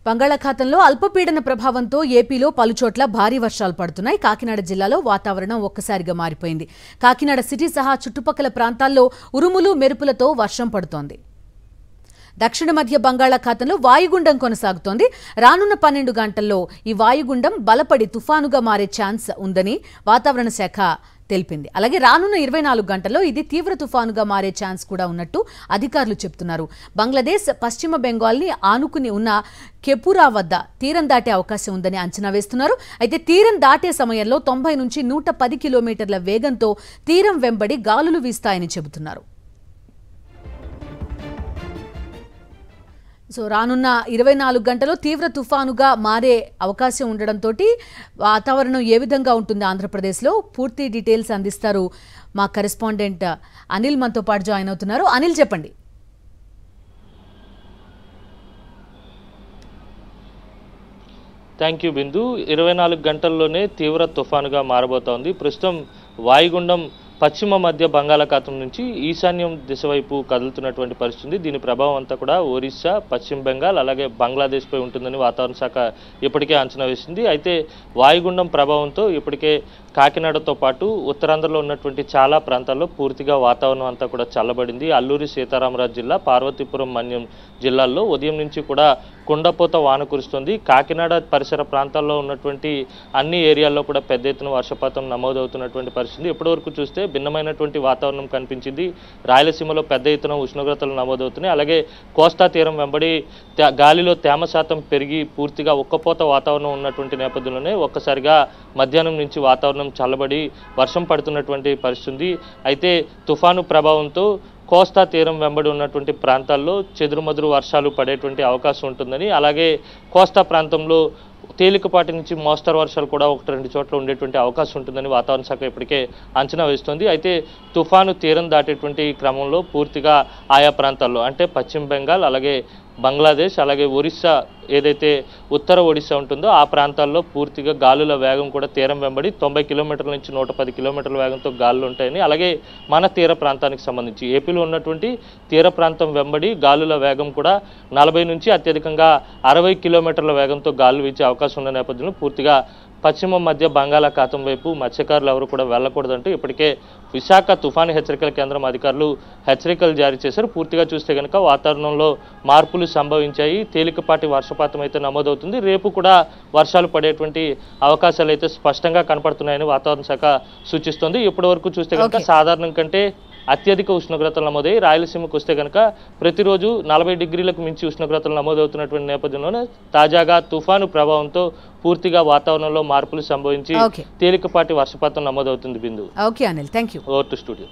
బంగాళాఖాతంలో అల్పపీడన ప్రభావంతో ఏపీలో పలుచోట్ల భారీ వర్షాలు పడుతున్నాయి. కాకినాడ జిల్లాలో వాతావరణం ఒక్కసారిగా మారిపోయింది. కాకినాడ సిటీ సహా చుట్టుపక్కల ప్రాంతాల్లో ఉరుములు మెరుపులతో వర్షం పడుతోంది. దక్షిణ మధ్య బంగాళాఖాతంలో వాయుగుండం కొనసాగుతోంది. రానున్న 12 గంటల్లో ఈ వాయుగుండం బలపడి తుఫానుగా మారే ఛాన్స్ ఉందని వాతావరణ శాఖ తెలిపింది. అలాగే రానున్న 24 గంటల్లో ఇది తీవ్ర తుఫానుగా మారే ఛాన్స్ కూడా ఉన్నట్టు అధికారులు చెబుతున్నారు. బంగ్లాదేశ్ పశ్చిమ బెంగాల్ని ఆనుకుని ఉన్న కెపురా వద్ద తీరం దాటే అవకాశం ఉందని అంచనా వేస్తున్నారు. అయితే తీరం దాటే సమయంలో 90 నుంచి 110 కిలోమీటర్ల వేగంతో తీరం వెంబడి గాలులు వీస్తాయని చెబుతున్నారు. సో రానున్న 24 గంటల్లో తీవ్ర తుఫానుగా మారే అవకాశం ఉండడంతో వాతావరణం ఏ విధంగా ఉంటుంది ఆంధ్రప్రదేశ్లో పూర్తి డీటెయిల్స్ అందిస్తారు మా కరెస్పాండెంట్ అనిల్. మనతో పాటు జాయిన్ అవుతున్నారు. అనిల్, చెప్పండి. థ్యాంక్ యూ బిందు. 24 గంటల్లోనే తీవ్ర తుఫానుగా మారబోతోంది. ప్రస్తుతం వాయుగుండం పశ్చిమ మధ్య బంగాళాఖాతం నుంచి ఈశాన్యం దిశ వైపు కదులుతున్నటువంటి పరిస్థితి. దీని ప్రభావం అంతా కూడా ఒరిస్సా, పశ్చిమ బెంగాల్ అలాగే బంగ్లాదేశ్పై ఉంటుందని వాతావరణ శాఖ ఇప్పటికే అంచనా వేసింది. అయితే వాయుగుండం ప్రభావంతో ఇప్పటికే కాకినాడతో పాటు ఉత్తరాంధ్రలో ఉన్నటువంటి చాలా ప్రాంతాల్లో పూర్తిగా వాతావరణం అంతా కూడా చల్లబడింది. అల్లూరి సీతారామరాజు జిల్లా, పార్వతీపురం, మన్యం జిల్లాల్లో ఉదయం నుంచి కూడా కుండపోత వాన కురుస్తుంది. కాకినాడ పరిసర ప్రాంతాల్లో ఉన్నటువంటి అన్ని ఏరియాల్లో కూడా పెద్ద ఎత్తున వర్షపాతం నమోదవుతున్నటువంటి పరిస్థితి. ఇప్పటివరకు చూస్తే భిన్నమైనటువంటి వాతావరణం కనిపించింది. రాయలసీమలో పెద్ద ఎత్తున ఉష్ణోగ్రతలు నమోదవుతున్నాయి. అలాగే కోస్తా తీరం వెంబడి గాలిలో తేమ శాతం పెరిగి పూర్తిగా ఉక్కపోత వాతావరణం ఉన్నటువంటి నేపథ్యంలోనే ఒక్కసారిగా మధ్యాహ్నం నుంచి వాతావరణం చల్లబడి వర్షం పడుతున్నటువంటి పరిస్థితి. అయితే తుఫాను ప్రభావంతో కోస్తా తీరం వెంబడి ఉన్నటువంటి ప్రాంతాల్లో చెదురుమదురు వర్షాలు పడేటువంటి అవకాశం ఉంటుందని, అలాగే కోస్తా ప్రాంతంలో తేలికపాటి నుంచి మోస్తరు వర్షాలు కూడా 1-2 చోట్ల ఉండేటువంటి అవకాశం ఉంటుందని వాతావరణ శాఖ ఇప్పటికే అంచనా వేస్తోంది. అయితే తుఫాను తీరం దాటేటువంటి క్రమంలో పూర్తిగా ఆయా ప్రాంతాల్లో అంటే పశ్చిమ బెంగాల్, అలాగే బంగ్లాదేశ్, అలాగే ఒరిస్సా, ఏదైతే ఉత్తర ఒడిశా ఉంటుందో ఆ ప్రాంతాల్లో పూర్తిగా గాలుల వేగం కూడా తీరం వెంబడి 90 కిలోమీటర్ల నుంచి 110 కిలోమీటర్ల వేగంతో గాలులు ఉంటాయని, అలాగే మన తీర ప్రాంతానికి సంబంధించి ఏపీలో ఉన్నటువంటి తీర ప్రాంతం వెంబడి గాలుల వేగం కూడా 40 నుంచి అత్యధికంగా 60 కిలోమీటర్ల వేగంతో గాలులు వీచే అవకాశం ఉన్న నేపథ్యంలో పూర్తిగా పశ్చిమ మధ్య బంగాళాఖాతం వైపు మత్స్యకారులు ఎవరు కూడా వెళ్ళకూడదంటూ ఇప్పటికే విశాఖ తుఫాను హెచ్చరికల కేంద్రం అధికారులు హెచ్చరికలు జారీ చేశారు. పూర్తిగా చూస్తే కనుక వాతావరణంలో మార్పులు సంభవించాయి. తేలికపాటి వర్షపాతం అయితే నమోదవుతుంది. రేపు కూడా వర్షాలు పడేటువంటి అవకాశాలు అయితే స్పష్టంగా కనపడుతున్నాయని వాతావరణ శాఖ సూచిస్తోంది. ఇప్పటి వరకు చూస్తే కనుక సాధారణం కంటే అత్యధిక ఉష్ణోగ్రతలు నమోదయ్యి రాయలసీమకు వస్తే కనుక ప్రతిరోజు 40 డిగ్రీలకు మించి ఉష్ణోగ్రతలు నమోదవుతున్నటువంటి నేపథ్యంలోనే తాజాగా తుఫాను ప్రభావంతో పూర్తిగా వాతావరణంలో మార్పులు సంభవించి తేలికపాటి వర్షపాతం నమోదవుతుంది. బిందు. Okay Anil, thank you. Over to studio.